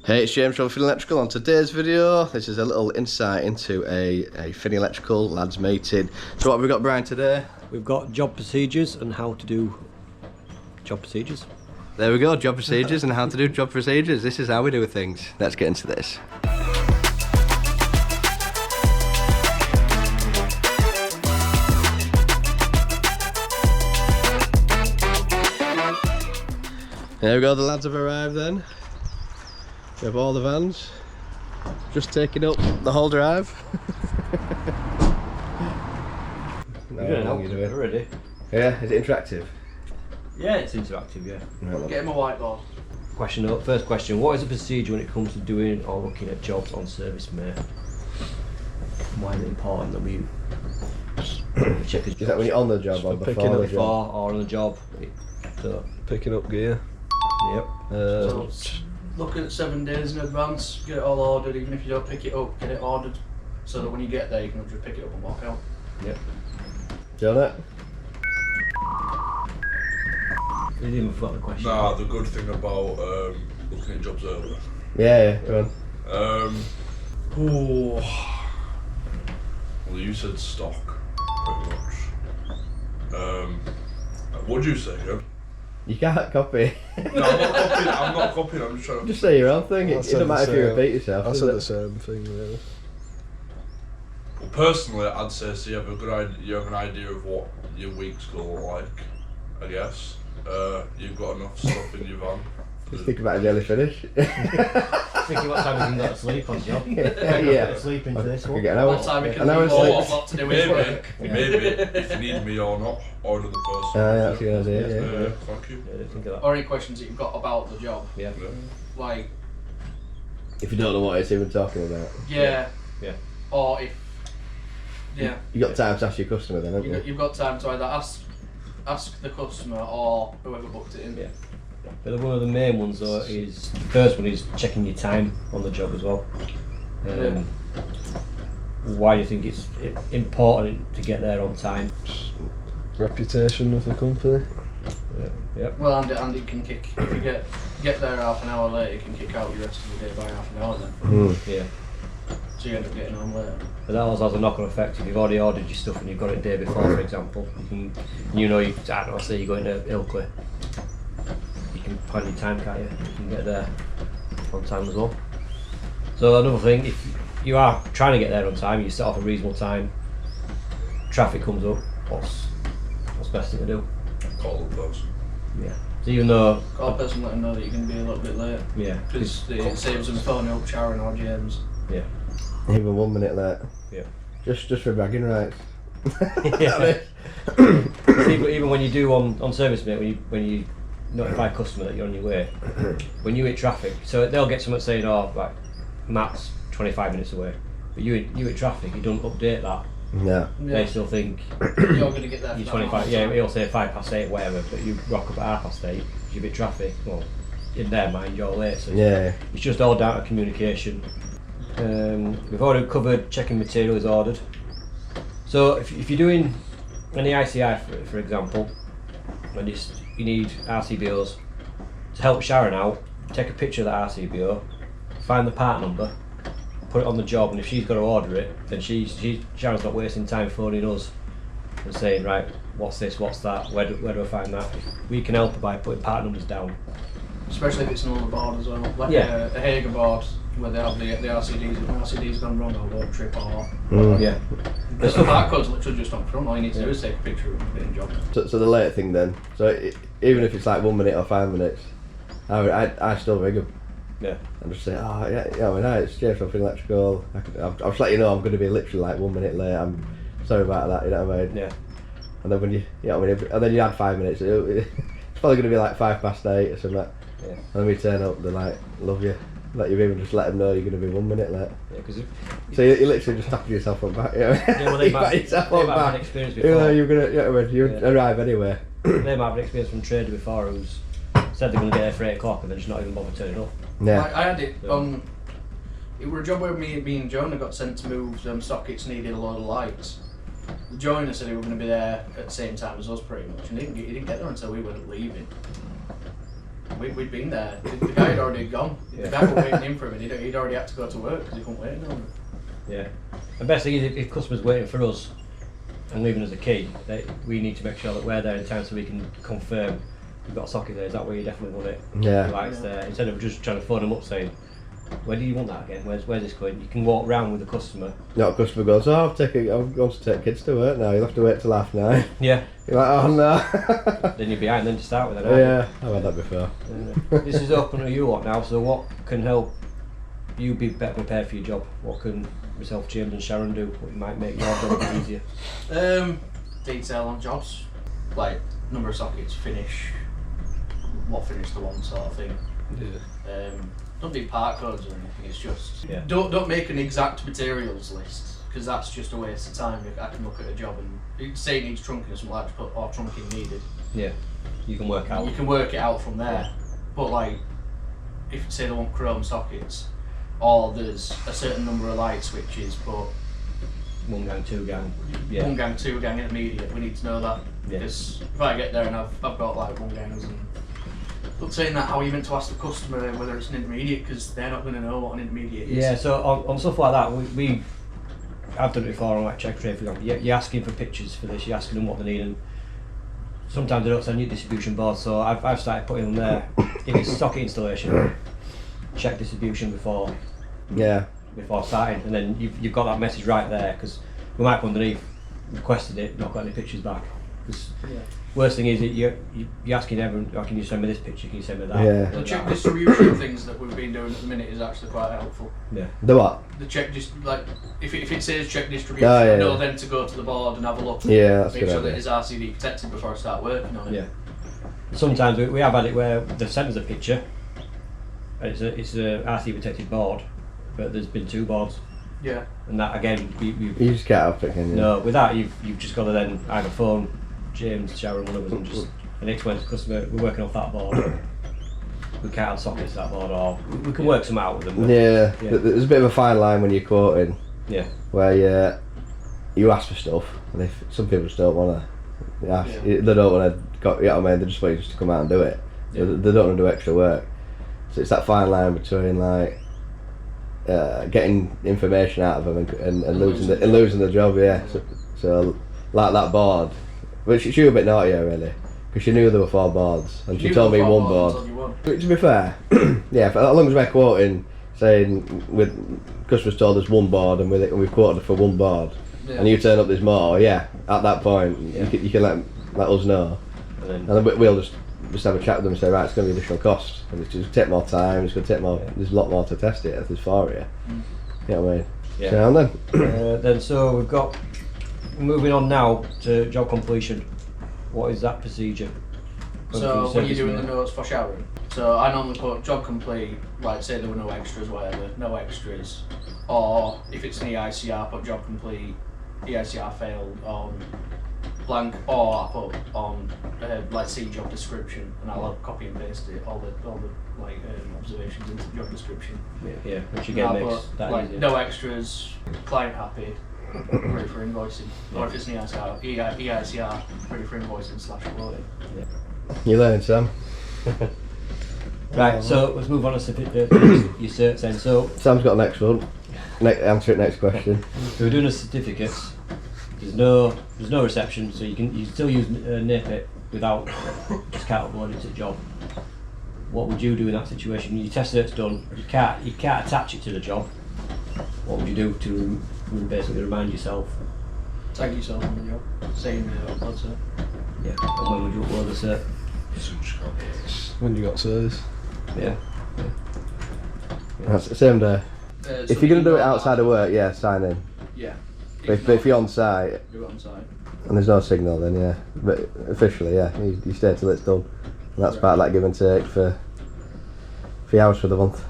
Hey, it's James from Finney Electrical. On today's video, this is a little insight into a Finney Electrical lads meeting. So what have we got, Brian, today? We've got job procedures and how to do job procedures. There we go, job procedures and how to do job procedures. This is how we do things. Let's get into this. There we go, the lads have arrived then. We have all the vans just taking up the whole drive. Already? Yeah, is it interactive? Yeah, it's interactive, yeah. Right, Get him a whiteboard. First question, what is the procedure when it comes to doing or looking at jobs on service mate? Why is it important that we check his is that when you're on the job or before the job? Or on the job? So, picking up gear. Yep. So look at 7 days in advance, get it all ordered, even if you don't pick it up, get it ordered so that when you get there you can just pick it up and walk out. Yep. Do you know that? You didn't even forgot the question. Nah, the good thing about looking at jobs earlier. Yeah, go on. Well, you said stock, pretty much. What'd you say, Joe? You can't copy. No, I'm not copying, I'm just trying to... Just say your own thing. It doesn't matter if you repeat yourself. I said the same thing, really. Well, personally, I'd say so you have a good idea. You have an idea of what your week's gonna look like. I guess you've got enough stuff in your van. Just think about a jelly finish. Thinking what time we can go to sleep on job. Yeah. Sleep into this one. Get an hour. What time we can an hour leave sleep. what to do with work. Maybe if you need me or not, or another person. That's a good idea. Yeah. Thank you. Yeah, I didn't think of that. Or any questions that you've got about the job. Yeah. Like, If you don't know what it's even talking about, yeah. Yeah. Or if, yeah. you got time to ask your customer then, haven't you? You've got time to either ask the customer or whoever booked it in. Yeah. But one of the main ones though is, the first one is checking your time on the job as well. Why do you think it's important to get there on time? Reputation of the company. Yeah. Well, and it can kick, if you get there half an hour late, it can kick out your rest of the day by half an hour then. Yeah. So you end up getting home later. But that also has a knock-on effect. If you've already ordered your stuff and you've got it the day before, for example, you say you're going to Ilkley, you can plan your time, can't you? You can get there on time as well. So another thing, if you are trying to get there on time, you set off a reasonable time, traffic comes up, what's best thing to do? Call the person. Yeah. So even though... Call a person, let them know that you're going to be a little bit late. Yeah. Because it saves them phoning up Sharon or James. Yeah. Even 1 minute late. Yeah. Just for bragging rights. Yeah. See, but even when you do on service mate, when you notify a customer that you're on your way, when you hit traffic, so they'll get someone saying, oh, like, Matt's 25 minutes away, but you hit traffic, you don't update that. No. They still think You're going to get there for you're that 25. long. Yeah, he'll say 8:05, whatever, but you rock up at 8:30, you hit traffic. Well, in their mind, you're late. So Yeah. it's just all down to communication. We've already covered checking material is ordered. So if you're doing any ICI, for example, and you need RCBOs, to help Sharon out, take a picture of that RCBO, find the part number, put it on the job, and if she's got to order it, then Sharon's not wasting time phoning us and saying, right, what's this, what's that, where do I find that? We can help her by putting part numbers down. Especially if it's an older board as well. Like Yeah. a Hager board where they have the RCDs. If an RCD's gone wrong or won't trip or... Yeah. There's the barcode's literally just on front. All you need to do is take a picture of it and put it in job. So the late thing then. So even if it's like 1 minute or 5 minutes, I still ring them. Yeah. And just say, oh yeah, well, hi, it's James from Finney Electrical. I'll just let you know I'm going to be literally like 1 minute late. I'm sorry about that. You know what I mean? Yeah. And then when you know what I mean, and then you add 5 minutes. It's probably going to be like 8:05 or something. Yeah. And then we turn up, they're like, love you. Like you've even just let them know you're going to be 1 minute late. Yeah, because So you're literally just tapping yourself on back. You know? yeah, well, they You might pat yourself have on had back. experience You know, before. you're gonna, you know what I mean, you Yeah. arrive anyway. They might have an experience from trader before who's said they're going to get there for 8 o'clock and they're just not even bothered turning up. Yeah. I had it on... It was a job where me and Jonah got sent to move some sockets, needed a load of lights. The joiner said he were going to be there at the same time as us pretty much, and he didn't get there until we were leaving. we'd been there. The guy had already gone. The guy was waiting in for him, and he'd already had to go to work because he couldn't wait no longer. Yeah. The best thing is if customers waiting for us and leaving us a key, we need to make sure that we're there in time so we can confirm you've got a socket there. Is that where you definitely want it? Yeah. The lights there. Instead of just trying to phone them up saying, where do you want that again? Where's this going? You can walk round with the customer. Not a customer goes, oh, I'm going to take kids to work now, you'll have to wait till 9:30. Yeah. You're like, oh no. Then you're behind then to start with. Then, aren't Yeah, I've had that before. you? This is open to you lot now, so what can help you be better prepared for your job? What can myself, James and Sharon do? What might make your job a bit easier? Detail on jobs, like number of sockets, finish, what finish the one sort of thing. Yeah. Don't do part codes or anything. It's just don't make an exact materials list because that's just a waste of time. I can look at a job and say it needs trunking or something like that, put or trunking needed. Yeah, you can work out. You can work it out from there. But like, if say they want chrome sockets, or there's a certain number of light switches, but 1 gang, 2 gang. 1 gang, 2 gang intermediate. We need to know that because if I get there and I've got like 1 gangs and. But saying that, how are you meant to ask the customer whether it's an intermediate because they're not going to know what an intermediate is? Yeah, so on stuff like that, I've done it before on like check trade for example. You're asking for pictures for this, you're asking them what they need, and sometimes they don't send you distribution boards, so I've started putting them there. If it's socket installation, check distribution before starting, and then you've got that message right there, because we might put underneath, requested it, not got any pictures back. Worst thing is that you're asking everyone, oh, can you send me this picture, can you send me that? Yeah. The check distribution things that we've been doing at the minute is actually quite helpful. Yeah. The what? The check like if it says check distribution, I know then to go to the board and have a look. Yeah, that's make good sure idea. that it's RCD protected before I start working on it. Yeah. Sometimes we have had it where they've sent us a picture, and it's a RC protected board, but there's been 2 boards. Yeah. And that again, You just can't have it, can you? no, with that you've just got to then either phone James, Sharon, one of us, and just explain to the customer we're working off that board. We can't add sockets to that board, or we can work some out with them. But, Yeah, there's a bit of a fine line when you're quoting. Yeah. Where you ask for stuff, and if some people just don't want to ask, they don't want to, you know what I mean, they just want you just to come out and do it. Yeah. They don't want to do extra work. So it's that fine line between like getting information out of them and losing the job, yeah. So like that board, which she was a bit naughtier really, because she knew there were 4 boards and she told me 1 board. To be fair, yeah, as long as we're quoting, saying with customers told us 1 board and we've quoted for 1 board, and you turn up there's more, at that point you can let us know, and then we'll just have a chat with them and say, right, it's going to be additional cost, and it's just take more time, it's going to take more, there's a lot more to test it if there's 4 here. You know what I mean? Yeah. So so we've got, moving on now to job completion. What is that procedure? So when you're doing the notes for showering, so I normally put job complete, like say there were no extras, whatever, no extras, or if it's an EICR, put job complete, EICR failed on blank, or I put on like see job description, and I'll copy and paste it, all the like observations into the job description. Yeah, which again makes that like easier. no extras, client happy, ready for invoicing, or if it's an EICR, ready for invoicing / uploading. you learn, Sam. Right, so let's move on to your certs then. So Sam's got the next one. Answer it next question. So we're doing the certificates. There's no reception, so you can still use NAPIT without just can't upload it to the job. What would you do in that situation? Your test cert's done. You can't attach it to the job. What would you do to basically remind yourself? Tag yourself on the job. Same upload cert. Yeah. And when would you upload the cert? When you got service? Yeah. That's the same day. If you're going to do it outside of work, sign in. Yeah. But if you're on site, do it on site. and there's no signal, then but officially, you stay till it's done. And that's part of that give and take for 3 hours for the month.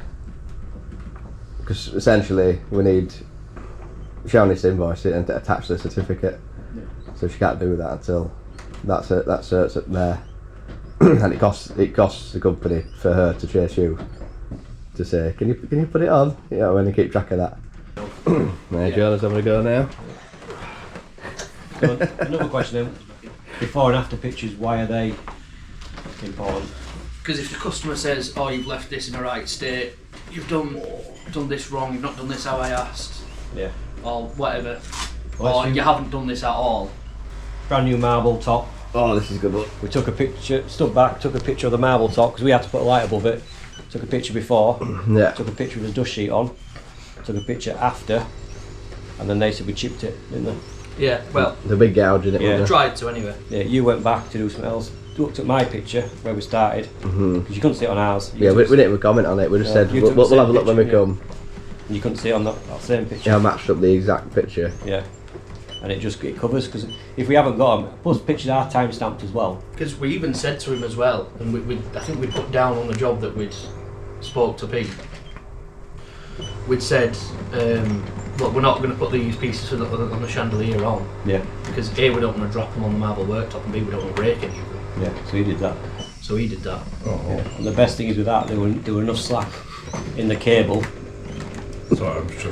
Because essentially we need Sharon needs to invoice it and to attach the certificate. Yeah. So she can't do that until that cert's there. And it costs the company for her to chase you to say, can you put it on? When you keep track of that. Jonas having a go now. So another question then. Before and after pictures, why are they important? Because if the customer says, "Oh, you've left this in the right state, you've done this wrong, you've not done this how I asked," Yeah. or whatever, Well, or you haven't done this at all. Brand new marble top. Oh, this is a good one. We took a picture, stood back, took a picture of the marble top because we had to put a light above it. Took a picture before, Yeah. took a picture with the dust sheet on, took a picture after, and then they said we chipped it, didn't they? Yeah, well, The big gouge in it. Yeah. wasn't tried to anyway. Yeah, you went back to do something else, looked at my picture where we started, because you couldn't see it on ours. it? Yeah, we didn't even comment on it. We just said you we'll took the have a same look when we picture, yeah. come. And you couldn't see it on that same picture. Yeah, I matched up the exact picture. Yeah. And it covers, because if we haven't got them, plus pictures are time stamped as well. Because we even said to him as well, and I think we put down on the job that we'd spoke to Pete. We'd said, look, we're not going to put these pieces on the chandelier on. Yeah. Because A, we don't want to drop them on the marble worktop, and B, we don't want to break any of them. Yeah, so he did that. So he did that. Yeah. And the best thing is with that, there were enough slack in the cable. Sorry, I'm sure.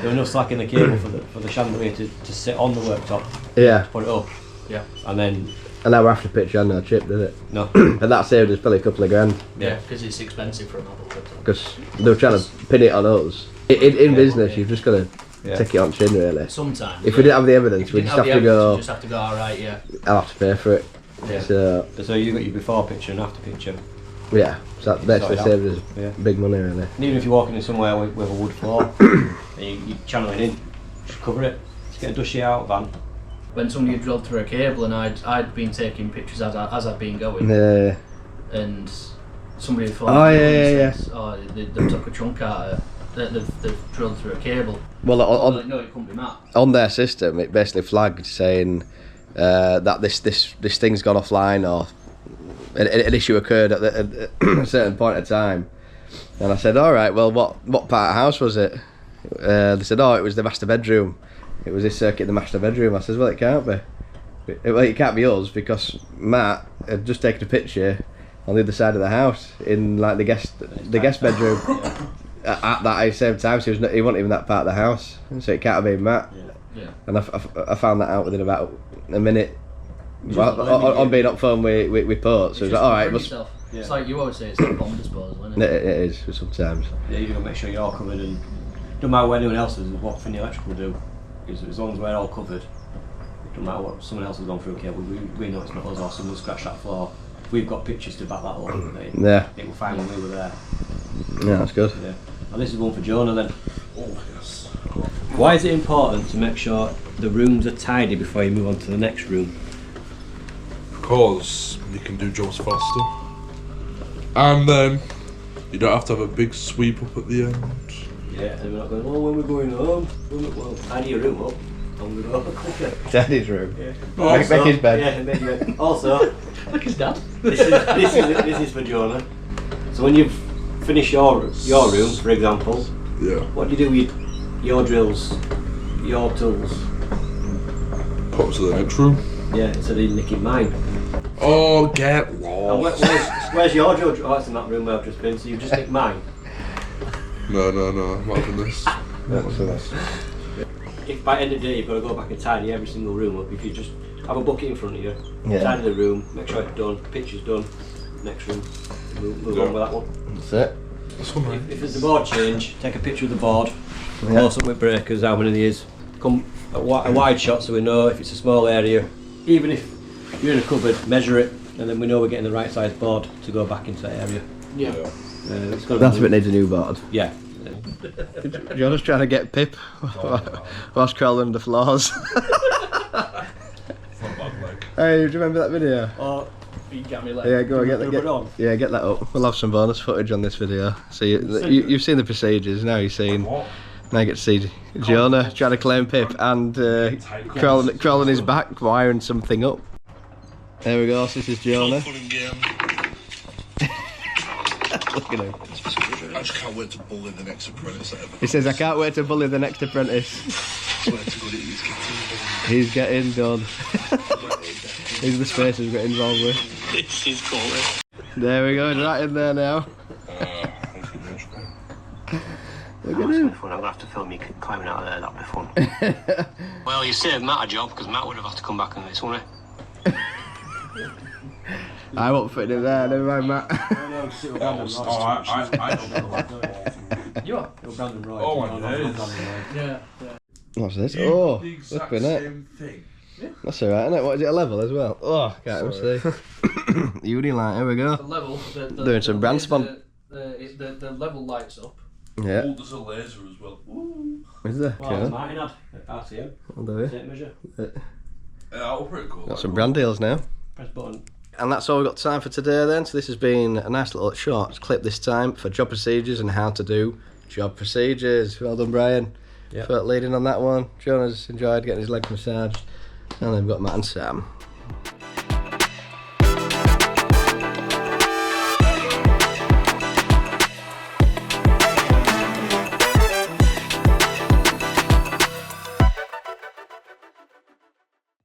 There was enough slack in the cable for the chandelier to sit on the worktop, Yeah. put it up, Yeah. and then And our after picture had no chip, did it? no. And that saved us probably a couple of grand. Yeah, because it's expensive for a marble worktop. Because they were trying to pin it on us. In business, you've just got to take it on chin, really. Sometimes. If we didn't have the evidence, If we'd you just didn't have to the evidence, go, you just have to go, alright, yeah. I'll have to pay for it. Yeah. So, So you got your before picture and after picture. yeah, so that basically Sort it saved us Yeah. big money, really. And even if you're walking in somewhere with a wood floor, and you're channeling in, just cover it. Just get a dust sheet out, van. When somebody had drilled through a cable and I'd been taking pictures as I'd been going, Yeah. and somebody had phoned Oh, me yeah, and yeah, said, oh, they took a chunk out of it, they've drilled through a cable. Well, Like, no, it couldn't be Matt. on their system, it basically flagged saying that this thing's gone offline or an issue occurred at a certain point of time. And I said, all right, well, what part of the house was it? They said, oh, it was the master bedroom. It was this circuit in the master bedroom. I said, well, it can't be. Well, it can't be us because Matt had just taken a picture on the other side of the house in like the guest bedroom at that same time. So he wasn't even that part of the house, so it can't have been Matt. Yeah. And I found that out within about a minute. On being up phone with Port, so it was like, alright, It's like you always say, it's like bomb disposal, isn't it? it is sometimes. Yeah, you got to make sure you're all covered, and don't matter what anyone else is, what Finney Electrical do, is as long as we're all covered, it don't matter what someone else has gone through a cable, we know it's not us or someone scratched that floor. If we've got pictures to back that up, Yeah. it will find when we were there. Yeah, that's good. Yeah. And this is one for Jonah then. Oh, yes. Why is it important to make sure the rooms are tidy before you move on to the next room? Because you can do jobs faster. And then you don't have to have a big sweep up at the end. Yeah, and we're not going, oh, when we're going home, well, tidy your room up. And we go quicker. Daddy's room. Yeah. Make his bed. Yeah, make your bed. Also, Like his dad. this is for Jonah. So when you've finished your room, for example, Yeah. what do you do with your drills, your tools? Put them to the next room. Yeah, instead of nicking mine. Oh, get And lost. where's your drill? Oh, it's in that room where I've just been, so you've just nicked mine. No, I'm not having this. What's this? If by the end of the day you've got to go back and tidy every single room up, if you just have a bucket in front of you, Yeah. tidy the room, make sure it's done, picture's done, next room, move on with that one. That's it. This one, right? If there's a board change, take a picture of the board, Yeah. close up with breakers, how many there is. Come a wide shot so we know if it's a small area. Even if you're in a cupboard, measure it, and then we know we're getting the right size board to go back into that area. Yeah. It's got to That's be, if it needs a new board. yeah. You're just trying to get Pip whilst crawling the floors. It's not bad, like. Hey, do you remember that video? Or You get me like. Yeah, go on, Put it on. get that up. We'll have some bonus footage on this video. So you've seen the procedures, now you've seen. What? Now you get to see Jonah trying to claim Pip and crawling his back, wiring something up. There we go, so this is Jonah. Look at him. I just can't wait to bully the next apprentice ever. He says, I can't wait to bully the next apprentice. Swear to God, he's getting He's getting done. These are the spaces we're getting involved with. This is calling. There we go, he's right in there now. Look at him. I'm going to have to film you climbing out of there, that'd be fun. Well, you saved Matt a job, because Matt would have had to come back on this, wouldn't he? I won't fit in there, never mind, Matt. No, because it was Brandon Roy. I don't know. You are? It was Brandon Roy. Oh, No, my not days. Brandon Roy. Yeah. What's this? You Oh, did the exact flipping it. same thing. That's alright, isn't it? What is it, a level as well? Oh, can't even see. Uni light, here we The go. level. Doing some brand spon. The level lights up. Yeah. Oh, there's a laser as well. Ooh. Is there? Well, Cool. Martin had at RTM. I'll do it. Tape measure. Yeah, that was pretty cool. Got some brand deals now. Press button. And that's all we've got time for today then. So this has been a nice little short clip this time for job procedures and how to do job procedures. Well done, Brian, for leading on that one. Jonas enjoyed getting his leg massaged. And then we've got Matt and Sam.